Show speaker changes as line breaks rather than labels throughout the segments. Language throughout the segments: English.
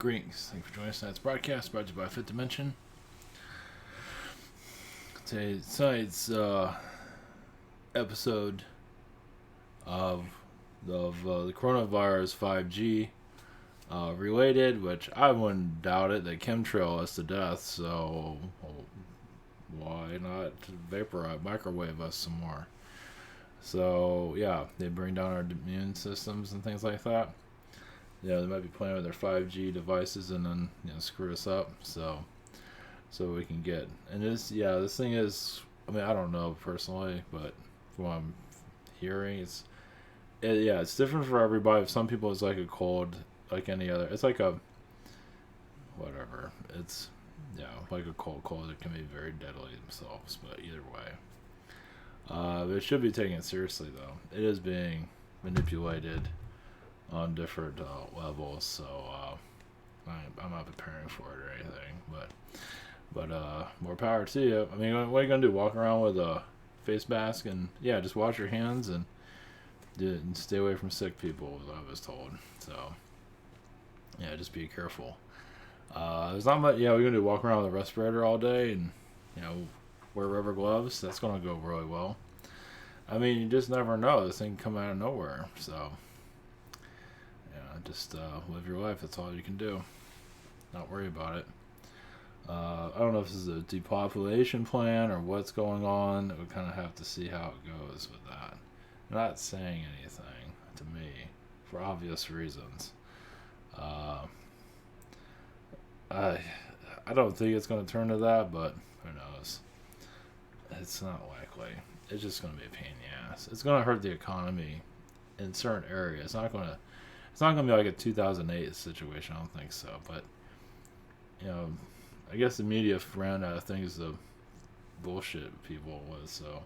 Greetings. Thank you for joining us tonight's broadcast brought to you by Fifth Dimension. Tonight's episode of the coronavirus 5G related, which I wouldn't doubt it. They chemtrail us to death, so why not microwave us some more? So yeah, they bring down our immune systems and things like that. Yeah, they might be playing with their 5G devices and then screw us up. So we can get this thing is. I mean, I don't know personally, but from what I'm hearing, it's different for everybody. Some people it's like a cold, like any other. It's like a whatever. It's like a cold. It can be very deadly themselves, but either way, it should be taken seriously though. It is being manipulated on different levels, so I'm not preparing for it or anything, but more power to you. I mean, what are you gonna do? Walk around with a face mask and just wash your hands and stay away from sick people, as I was told. So just be careful. There's not much. We're gonna do walk around with a respirator all day and wear rubber gloves. That's gonna go really well. I mean, you just never know. This thing can come out of nowhere, so. Just live your life. That's all you can do. Not worry about it. I don't know if this is a depopulation plan or what's going on. We kind of have to see how it goes with that. I'm not saying anything to me for obvious reasons. I don't think it's going to turn to that, but who knows? It's not likely. It's just going to be a pain in the ass. It's going to hurt the economy in certain areas. It's not going to be like a 2008 situation. I don't think so. But, I guess the media ran out of things to bullshit people with. So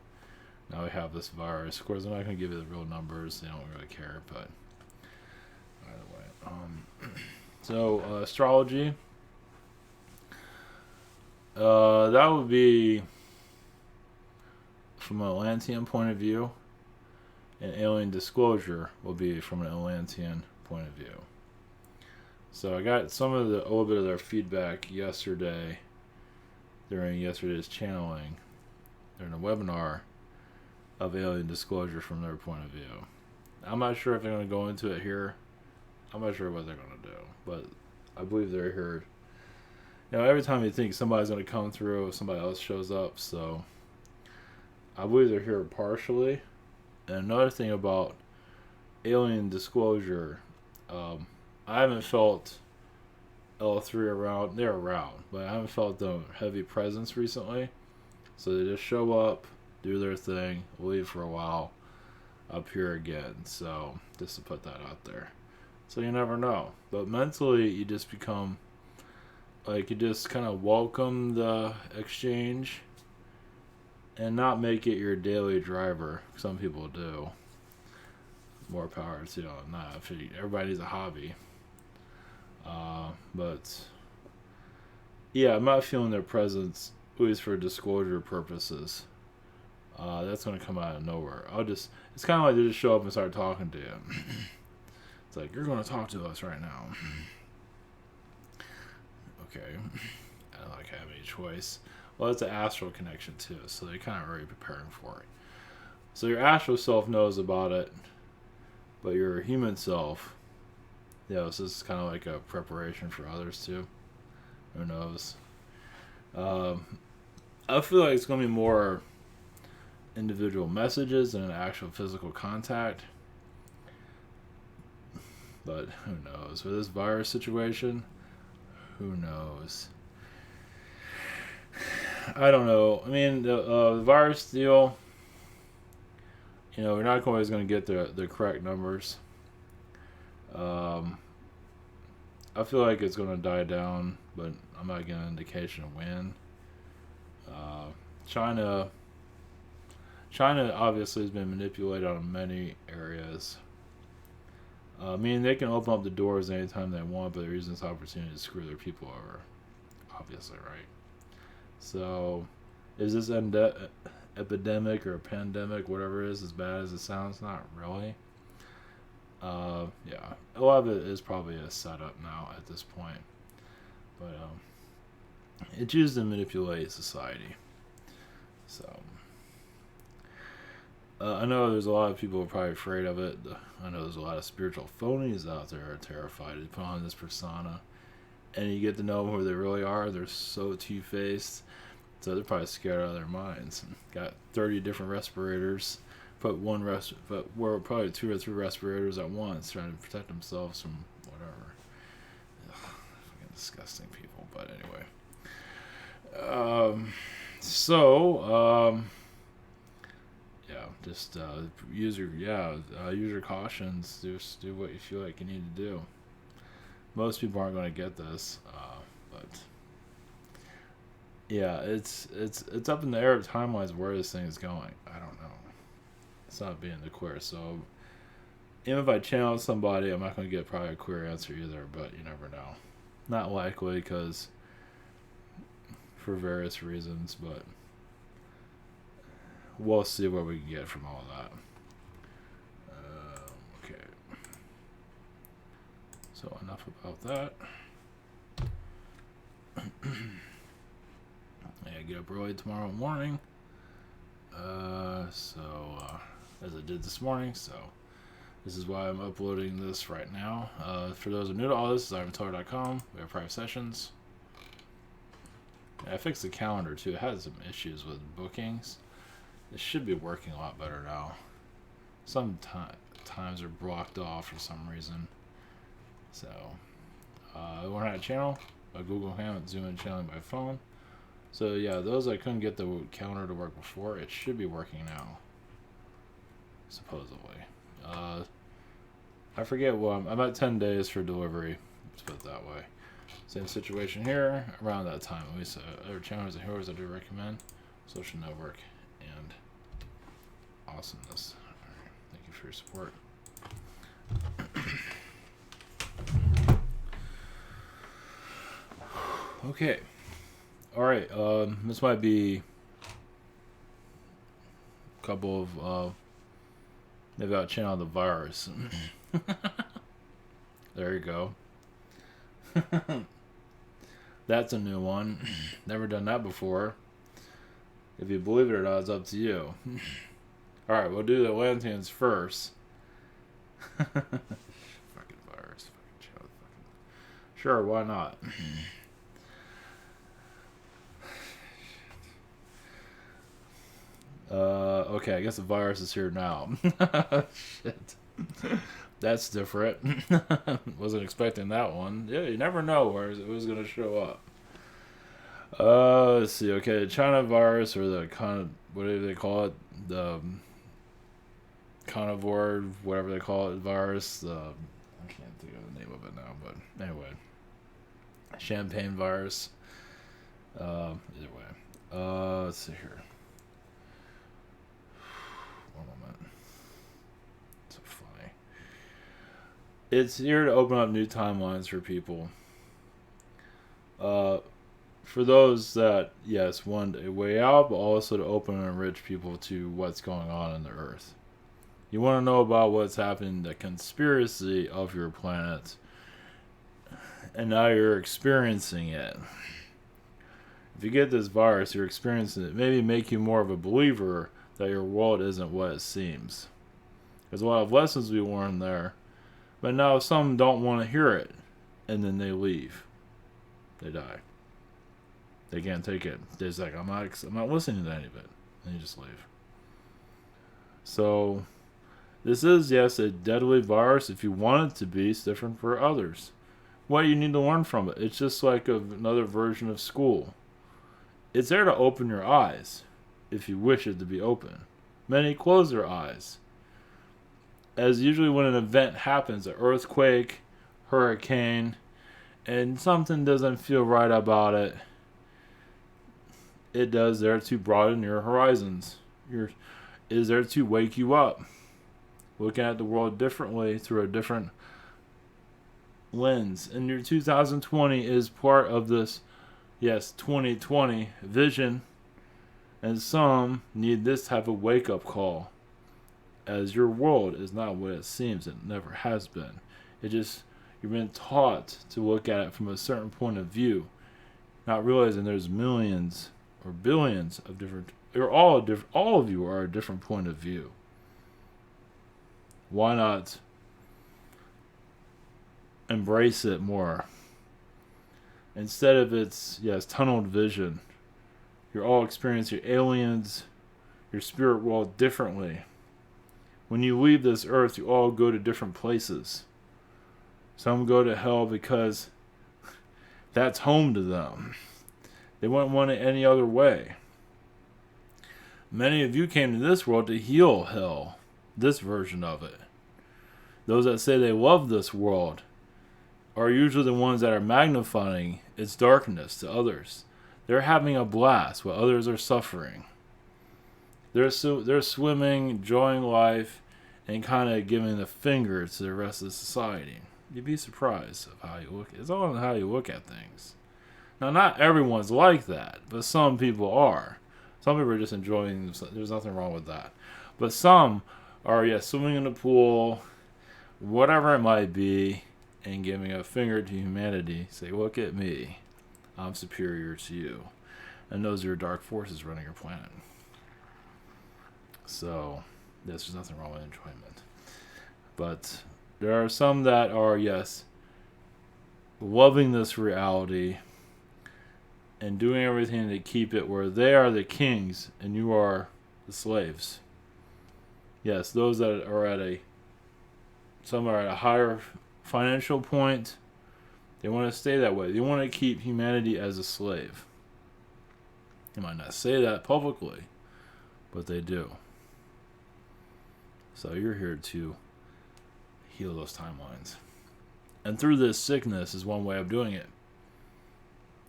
now we have this virus. Of course, I'm not going to give you the real numbers. They don't really care. But either way. So, astrology. That would be from an Atlantean point of view. And alien disclosure will be from an Atlantean point of view. So I got a little bit of their feedback yesterday during yesterday's channeling during a webinar of alien disclosure from their point of view. I'm not sure if they're going to go into it here. I'm not sure what they're going to do, but I believe they're here. Every time you think somebody's going to come through, somebody else shows up. So I believe they're here partially. And another thing about alien disclosure, I haven't felt L3 around. They're around, but I haven't felt the heavy presence recently. So they just show up, do their thing, leave for a while, up here again. So just to put that out there. So you never know. But mentally, you just become, you just kind of welcome the exchange and not make it your daily driver. Some people do. More power to not. Everybody needs a hobby. But I'm not feeling their presence, at least for disclosure purposes. That's going to come out of nowhere. It's kind of like they just show up and start talking to you. It's like, you're going to talk to us right now. Okay. I don't have any choice. Well, it's an astral connection too, so they're kind of already preparing for it. So your astral self knows about it, but your human self, so this is kind of like a preparation for others too. Who knows? I feel like it's going to be more individual messages than an actual physical contact. But who knows? With this virus situation, who knows? I don't know. I mean, the virus deal, we're not always going to get the correct numbers. I feel like it's going to die down, but I'm not getting an indication of when. China obviously has been manipulated on many areas. I mean, they can open up the doors anytime they want, but they're using this opportunity to screw their people over. Obviously, right? So, is this epidemic or a pandemic, whatever it is, as bad as it sounds? Not really. Yeah, a lot of it is probably a setup now at this point, but it's used to manipulate society. So I know there's a lot of people who are probably afraid of it. I know there's a lot of spiritual phonies out there who are terrified to put on this persona, and you get to know who they really are. They're so two-faced, so they're probably scared out of their minds. Got 30 different respirators. But wear probably 2 or 3 respirators at once, trying to protect themselves from whatever. Ugh, fucking disgusting people. But anyway, yeah, just use your cautions. Just do what you feel like you need to do. Most people aren't going to get this, but yeah, it's up in the air time-wise where this thing is going. I don't know. It's not being the queer, so even if I channel somebody, I'm not going to get probably a queer answer either, but you never know. Not likely, because for various reasons, but we'll see what we can get from all that. Okay. So enough about that. I get up early tomorrow morning. As I did this morning, so this is why I'm uploading this right now. For those who are new to all this, this is ivantar.com. We have private sessions. I fixed the calendar too. It had some issues with bookings. It should be working a lot better now. Some times are blocked off for some reason. So, I want to add a channel, a Google Hangout, Zoom in channeling by phone. So yeah, those I couldn't get the calendar to work before, it should be working now. Supposedly. I forget what I'm at 10 days for delivery. Let's put it that way. Same situation here, around that time. At least other channels and heroes I do recommend. Social network and awesomeness. Alright, thank you for your support. Okay. Alright, this might be a couple of maybe I'll channel the virus. There you go. That's a new one. Never done that before. If you believe it or not, it's up to you. Alright, we'll do the Atlanteans first. Fucking virus. Sure, why not? Okay, I guess the virus is here now. Shit. That's different. Wasn't expecting that one. Yeah, you never know where it was going to show up. Let's see. Okay, the China virus, or the whatever they call it, the carnivore, whatever they call it, virus. I can't think of the name of it now, but anyway, champagne virus. Either way. Let's see here. One moment. So funny. It's here to open up new timelines for people. For those that, yes, want a way out, but also to open and enrich people to what's going on in the Earth. You want to know about what's happening, the conspiracy of your planet, and now you're experiencing it. If you get this virus, you're experiencing it. Maybe make you more of a believer that your world isn't what it seems. There's a lot of lessons we learned there, but now some don't want to hear it, and then they leave. They die. They can't take it. They're just like, I'm not listening to any of it, and you just leave. So, this is, yes, a deadly virus. If you want it to be, it's different for others. What do you need to learn from it? It's just like another version of school. It's there to open your eyes, if you wish it to be open. Many close their eyes. As usually when an event happens, an earthquake, hurricane, and something doesn't feel right about it, it does there to broaden your horizons. It is there to wake you up. Looking at the world differently through a different lens. And your 2020 is part of this, yes, 2020 vision. And some need this type of wake-up call. as your world is not what it seems. It never has been. It just, you've been taught to look at it from a certain point of view, not realizing there's millions or billions of different, you're all different, all of you are a different point of view. Why not embrace it more? Instead of its, yes, tunneled vision, you're all experiencing your aliens, your spirit world differently. When you leave this earth, you all go to different places. Some go to hell because that's home to them. They wouldn't want it any other way. Many of you came to this world to heal hell, this version of it. Those that say they love this world are usually the ones that are magnifying its darkness to others. They're having a blast while others are suffering. They're swimming, enjoying life, and kind of giving the finger to the rest of society. You'd be surprised of how you look. It's all on how you look at things. Now, not everyone's like that, but some people are. Some people are just enjoying themselves. There's nothing wrong with that. But some are, yes, swimming in the pool, whatever it might be, and giving a finger to humanity. Say, look at me. I'm superior to you. And those are your dark forces running your planet. So, yes, there's nothing wrong with enjoyment. But there are some that are, yes, loving this reality and doing everything to keep it where they are the kings and you are the slaves. Yes, those that are some are at a higher financial point, they want to stay that way. They want to keep humanity as a slave. They might not say that publicly, but they do. So you're here to heal those timelines. And through this sickness is one way of doing it.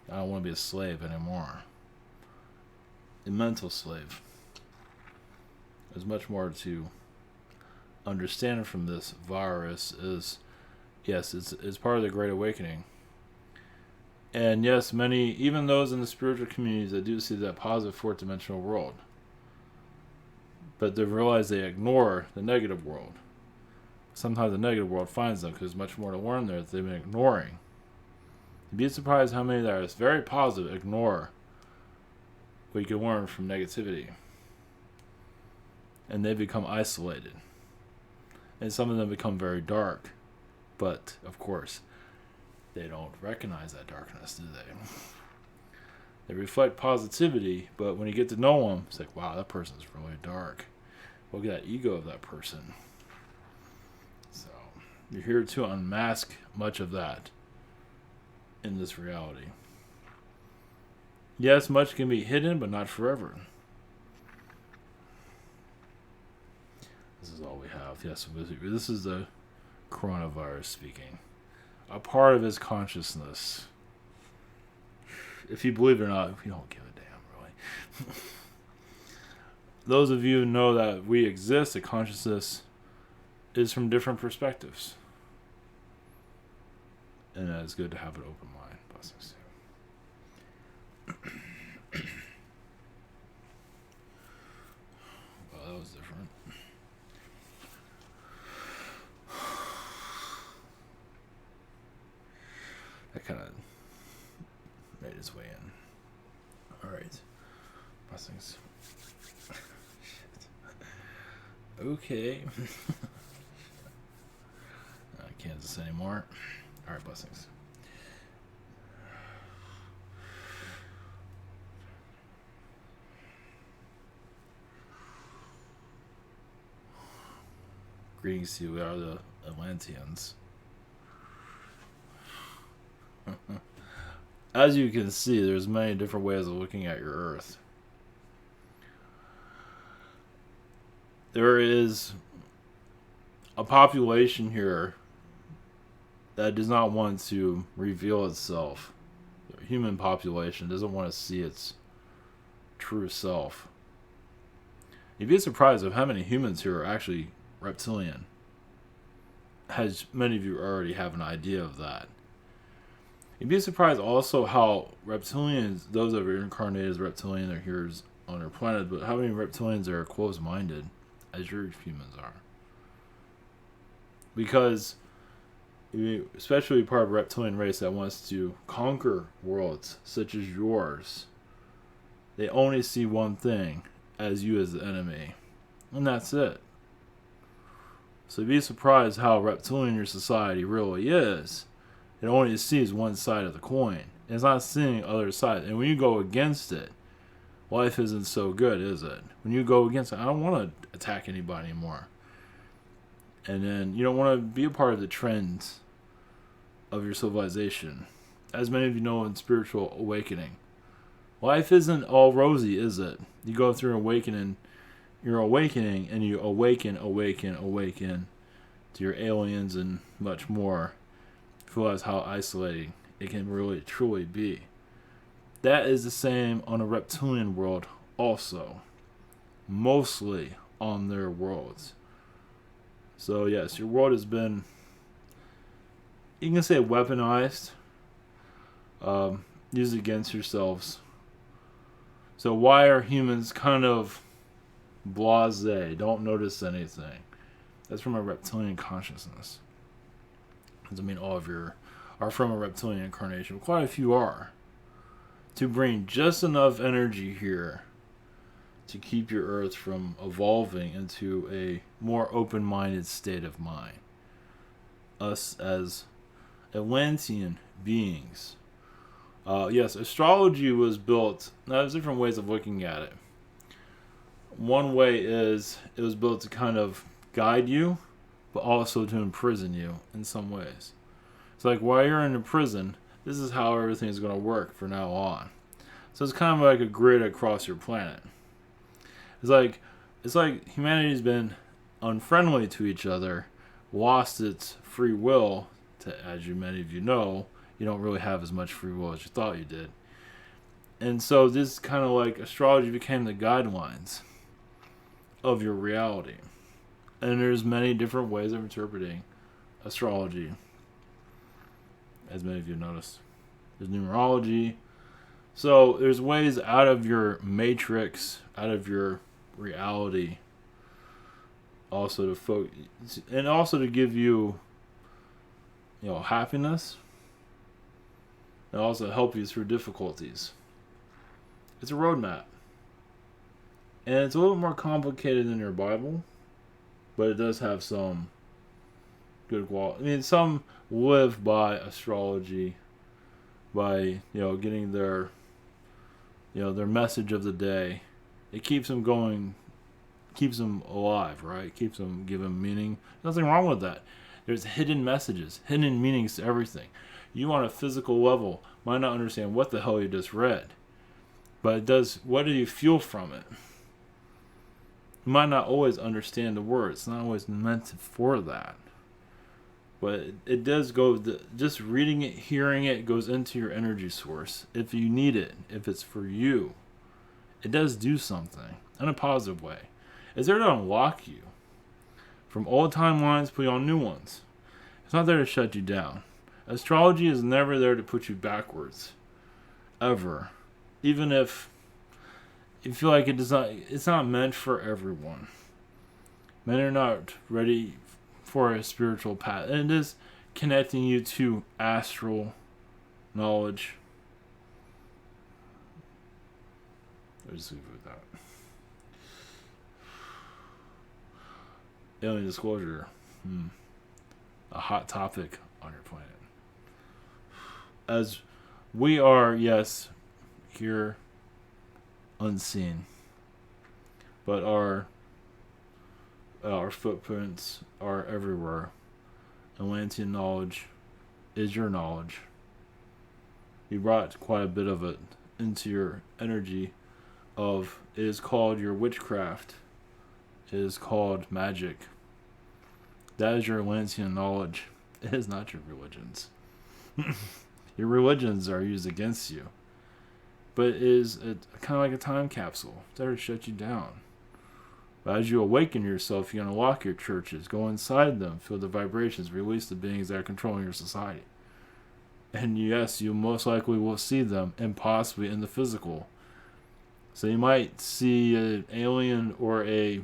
I don't want to be a slave anymore. A mental slave. There's much more to understand from this virus is, yes, it's part of the Great Awakening. And yes, many, even those in the spiritual communities that do see that positive fourth dimensional world, but they realize they ignore the negative world. Sometimes the negative world finds them because there's much more to learn there that they've been ignoring. You'd be surprised how many that are very positive ignore what you can learn from negativity. And they become isolated. And some of them become very dark. But, of course, they don't recognize that darkness, do they? They reflect positivity, but when you get to know them, it's like, wow, that person's really dark. Look at that ego of that person. So, you're here to unmask much of that in this reality. Yes, much can be hidden, but not forever. This is all we have. Yes, this is the coronavirus speaking. A part of his consciousness. If you believe it or not, we don't give a damn, really. Those of you who know that we exist, that consciousness is from different perspectives. And it's good to have an open mind. Blessings to you. Well, that was different. That kind of made its way in. Alright. Blessings. Okay. Not Kansas anymore. Alright, blessings. Greetings to you. We are the Atlanteans. As you can see, there's many different ways of looking at your Earth. There is a population here that does not want to reveal itself. The human population doesn't want to see its true self. You'd be surprised of how many humans here are actually reptilian. As many of you already have an idea of that. You'd be surprised also how reptilians, those that are incarnated as reptilian, are here on our planet, but how many reptilians are closed-minded as your humans are. Because, especially part of a reptilian race that wants to conquer worlds such as yours, they only see one thing as you as the enemy. And that's it. So be surprised how reptilian your society really is. It only sees one side of the coin. It's not seeing the other side. And when you go against it, life isn't so good, is it? When you go against it, I don't want to attack anybody anymore. And then you don't want to be a part of the trends of your civilization. As many of you know in spiritual awakening, life isn't all rosy, is it? You go through an awakening, you're awakening, and you awaken to your aliens and much more. Realize how isolating it can really truly be. That is the same on a reptilian world also. Mostly on their worlds. So yes, your world has been, you can say, weaponized, used against yourselves. So why are humans kind of blasé, don't notice anything? That's from a reptilian consciousness. Doesn't mean all of you are from a reptilian incarnation. Quite a few are. To bring just enough energy here to keep your Earth from evolving into a more open-minded state of mind. Us as Atlantean beings. Yes, astrology was built. Now, there's different ways of looking at it. One way is it was built to kind of guide you, but also to imprison you in some ways. It's like while you're in a prison, this is how everything is going to work from now on. So it's kind of like a grid across your planet. It's like humanity's been unfriendly to each other, lost its free will. As many of you know, you don't really have as much free will as you thought you did. And so this kind of like astrology became the guidelines of your reality. And there's many different ways of interpreting astrology, as many of you noticed. There's numerology. So there's ways out of your matrix, out of your reality, also to focus, and also to give you, happiness, and also help you through difficulties. It's a roadmap. And it's a little more complicated than your Bible, but it does have some good quality. I mean, some live by astrology, by, getting their message of the day. It keeps them going, keeps them alive, right? Keeps them giving meaning. Nothing wrong with that. There's hidden messages, hidden meanings to everything. You on a physical level might not understand what the hell you just read, but it does. What do you feel from it? You might not always understand the words. It's not always meant for that. But it does go, just reading it, hearing it, goes into your energy source. If you need it, if it's for you, it does do something in a positive way. It's there to unlock you from old timelines, put you on new ones. It's not there to shut you down. Astrology is never there to put you backwards. Ever. Even if you feel like it's not meant for everyone. Men are not ready for a spiritual path. And it is connecting you to astral knowledge. I'll just leave it with that. Alien disclosure. A hot topic on your planet. As we are, yes, here unseen, but our footprints are everywhere. Atlantean knowledge is your knowledge. You brought quite a bit of it into your energy of, it is called your witchcraft. It is called magic. That is your Atlantean knowledge. It is not your religions. Your religions are used against you. But it is kind of like a time capsule. It's there to shut you down. But as you awaken yourself, you unlock your churches. Go inside them. Feel the vibrations. Release the beings that are controlling your society. And yes, you most likely will see them, and possibly in the physical. So you might see an alien or a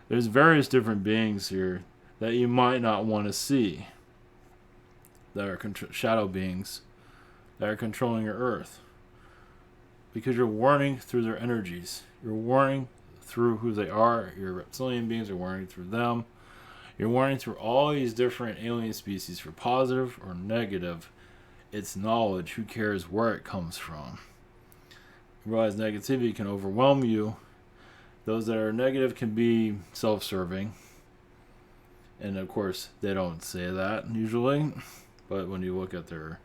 There's various different beings here that you might not want to see, that are shadow beings that are controlling your earth, because you're warning through their energies. You're warning through who they are. Your reptilian beings are warning through them. You're warning through all these different alien species for positive or negative. It's knowledge. Who cares where it comes from? You realize negativity can overwhelm you. Those that are negative can be self-serving. And of course, they don't say that usually. But when you look at their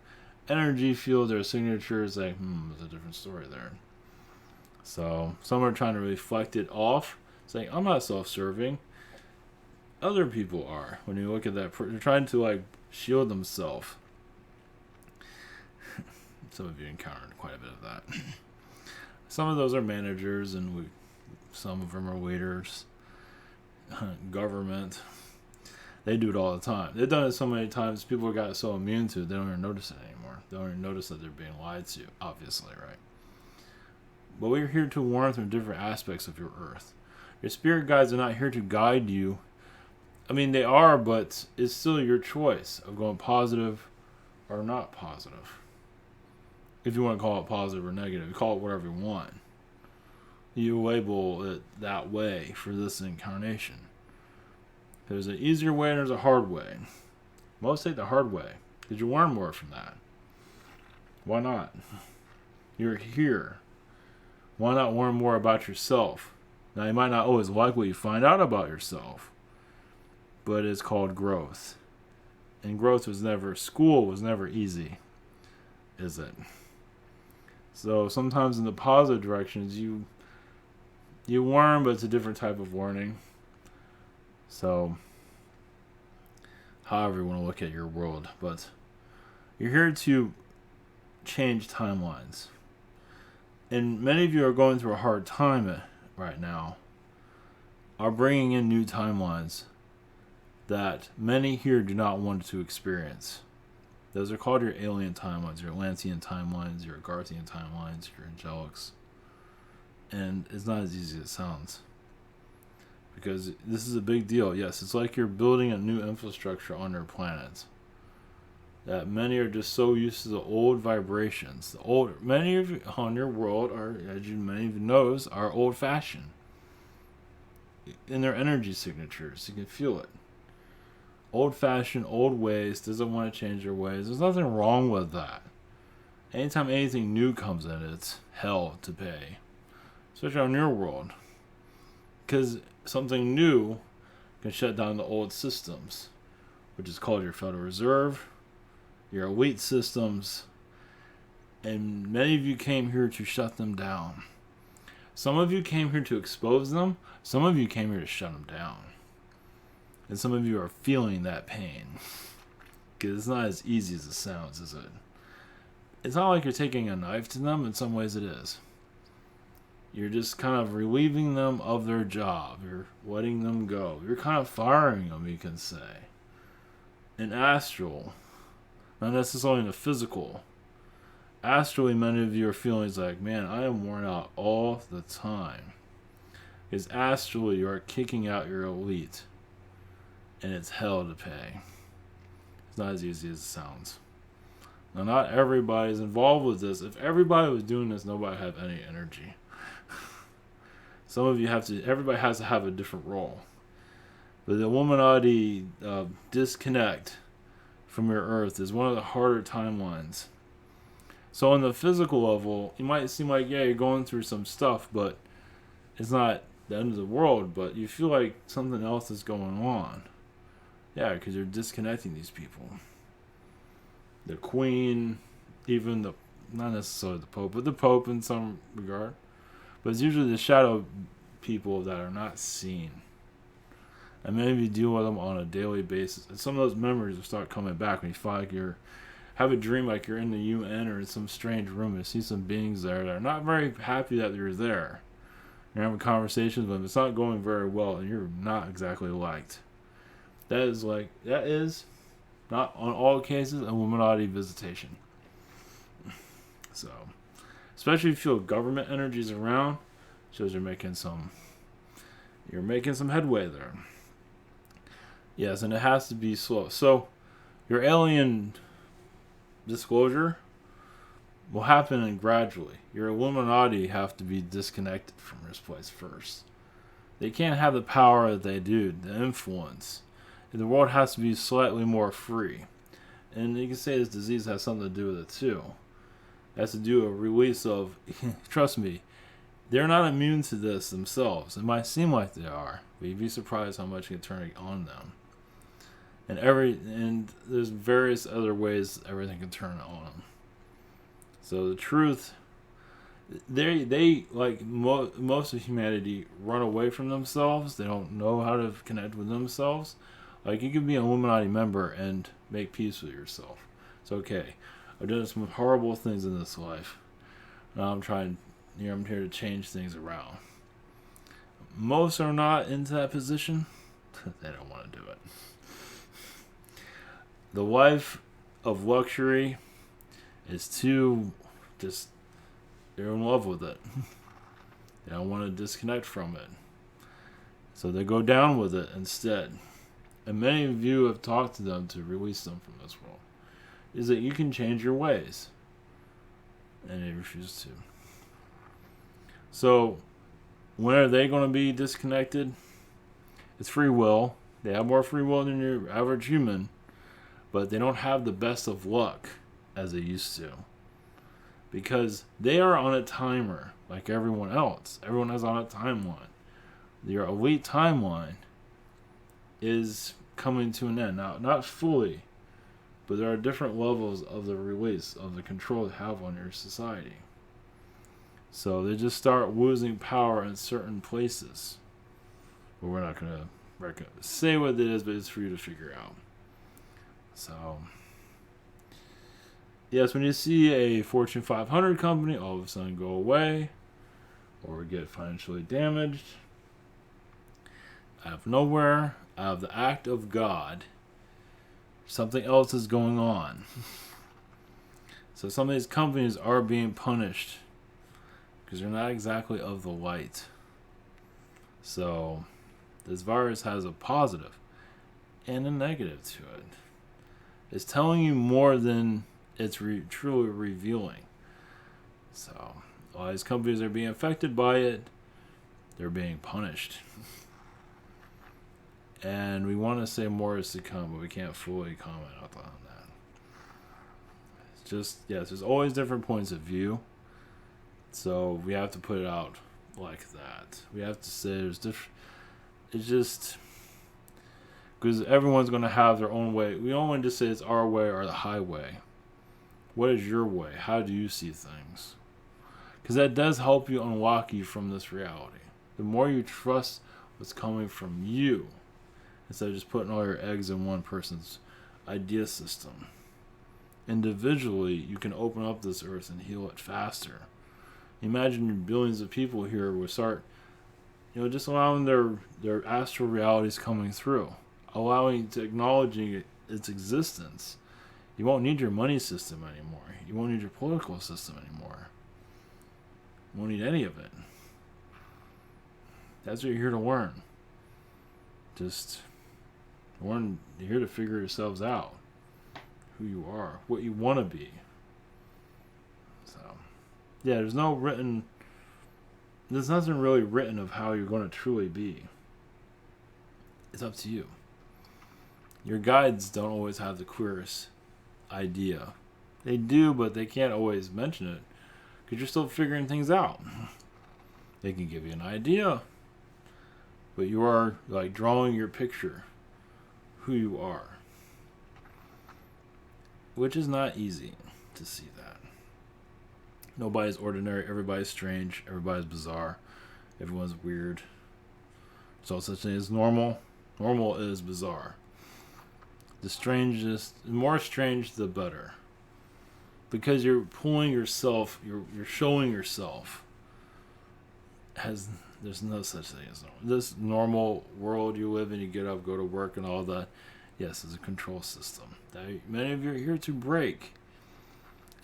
energy field, their signatures, like, there's a different story there. So some are trying to reflect it off, saying, I'm not self-serving. Other people are. When you look at that, they're trying to like shield themselves. Some of you encountered quite a bit of that. Some of those are managers, and some of them are waiters, government. They do it all the time. They've done it so many times, people got so immune to it, they don't even notice it anymore. They don't even notice that they're being lied to, obviously, right? But we're here to warn through different aspects of your earth. Your spirit guides are not here to guide you. I mean, they are, but it's still your choice of going positive or not positive. If you want to call it positive or negative, you call it whatever you want. You label it that way for this incarnation. There's an easier way and there's a hard way. Most take the hard way, because you learn more from that. Why not? You're here. Why not learn more about yourself? Now, you might not always like what you find out about yourself, but it's called growth. And growth school was never easy, is it? So sometimes in the positive directions, you learn, but it's a different type of learning. So, however you want to look at your world, but you're here to change timelines. And many of you are going through a hard time right now, are bringing in new timelines that many here do not want to experience. Those are called your alien timelines, your Atlantean timelines, your Garthian timelines, your angelics. And it's not as easy as it sounds. Because this is a big deal. Yes, it's like you're building a new infrastructure on your planet. That many are just so used to the old vibrations. Many of you on your world are, as many of you knows, are old-fashioned. In their energy signatures, you can feel it. Old-fashioned, old ways, doesn't want to change their ways. There's nothing wrong with that. Anytime anything new comes in, it's hell to pay. Especially on your world. Because something new can shut down the old systems, which is called your Federal Reserve, your elite systems, and many of you came here to shut them down. Some of you came here to expose them. Some of you came here to shut them down. And some of you are feeling that pain. Because it's not as easy as it sounds, is it? It's not like you're taking a knife to them. In some ways it is. You're just kind of relieving them of their job. You're letting them go. You're kind of firing them, you can say. In astral, not necessarily in the physical. Astrally, many of you are feeling like, man, I am worn out all the time. Because astrally, you are kicking out your elite. And it's hell to pay. It's not as easy as it sounds. Now, not everybody is involved with this. If everybody was doing this, nobody would have any energy. Some of you everybody has to have a different role. But the Illuminati disconnect from your earth is one of the harder timelines. So on the physical level, it might seem like, yeah, you're going through some stuff, but it's not the end of the world, but you feel like something else is going on. Yeah, because you're disconnecting these people. The Queen, even not necessarily the Pope, but the Pope in some regard. But it's usually the shadow people that are not seen. And many of you deal with them on a daily basis. And some of those memories will start coming back when you feel like have a dream like you're in the UN or in some strange room and see some beings there that are not very happy that you're there. You're having conversations with them. It's not going very well and you're not exactly liked. That is not on all cases Illuminati visitation. So, especially if you feel government energies around, shows you're making some You're making some headway there. Yes, and it has to be slow. So, your alien disclosure will happen gradually. Your Illuminati have to be disconnected from this place first. They can't have the power that they do, the influence. The world has to be slightly more free. And you can say this disease has something to do with it too. It has to do with a release of, trust me, they're not immune to this themselves. It might seem like they are, but you'd be surprised how much you can turn it on them. And there's various other ways everything can turn on them. So the truth, they like most of humanity run away from themselves. They don't know how to connect with themselves. Like, you can be an Illuminati member and make peace with yourself. It's okay. I've done some horrible things in this life. Now I'm I'm here to change things around. Most are not into that position. They don't want to do it. The life of luxury is they're in love with it. They don't want to disconnect from it. So they go down with it instead. And many of you have talked to them to release them from this world. Is that you can change your ways. And they refuse to. So, when are they going to be disconnected? It's free will. They have more free will than your average human. But they don't have the best of luck as they used to. Because they are on a timer like everyone else. Everyone is on a timeline. Your elite timeline is coming to an end. Now, not fully, but there are different levels of the release of the control they have on your society. So they just start losing power in certain places. But we're not going to say what it is, but it's for you to figure out. So, yes, when you see a Fortune 500 company all of a sudden go away or get financially damaged, out of nowhere, out of the act of God, something else is going on. So some of these companies are being punished because they're not exactly of the light. So this virus has a positive and a negative to it. It's telling you more than it's truly revealing. So all these companies are being affected by it. They're being punished. And we want to say more is to come, but we can't fully comment on that. It's just, yes, there's always different points of view. So we have to put it out like that. We have to say there's different. It's just because everyone's going to have their own way. We don't want to just say it's our way or the highway. What is your way? How do you see things? Because that does help you unlock you from this reality. The more you trust what's coming from you, instead of just putting all your eggs in one person's idea system. Individually, you can open up this earth and heal it faster. Imagine billions of people here would start, just allowing their astral realities coming through, acknowledging its existence. You won't need your money system anymore. You won't need your political system anymore. You won't need any of it. That's what you're here to learn. Just learn. You're here to figure yourselves out. Who you are. What you want to be. So, yeah, there's nothing really written of how you're going to truly be. It's up to you. Your guides don't always have the clearest idea. They do, but they can't always mention it because you're still figuring things out. They can give you an idea, but you are like drawing your picture, who you are, which is not easy to see that. Nobody's ordinary, everybody's strange, everybody's bizarre, everyone's weird. There's no such thing as normal. Normal is bizarre. The strangest, the more strange, the better. Because you're pulling yourself, you're showing yourself. There's no such thing as normal. This normal world you live in, you get up, go to work, and all that. Yes, it's a control system that many of you are here to break.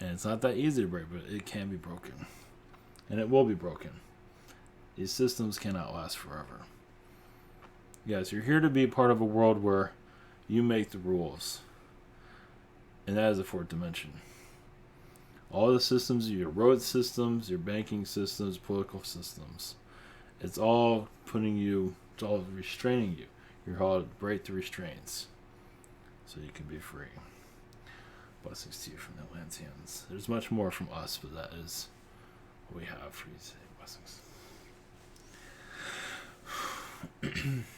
And it's not that easy to break, but it can be broken. And it will be broken. These systems cannot last forever. Yes, you're here to be part of a world where you make the rules. And that is the fourth dimension. All the systems, your road systems, your banking systems, political systems, it's all it's all restraining you. You're called to break the restraints so you can be free. Blessings to you from the Atlanteans. There's much more from us, but that is what we have for you today. Blessings.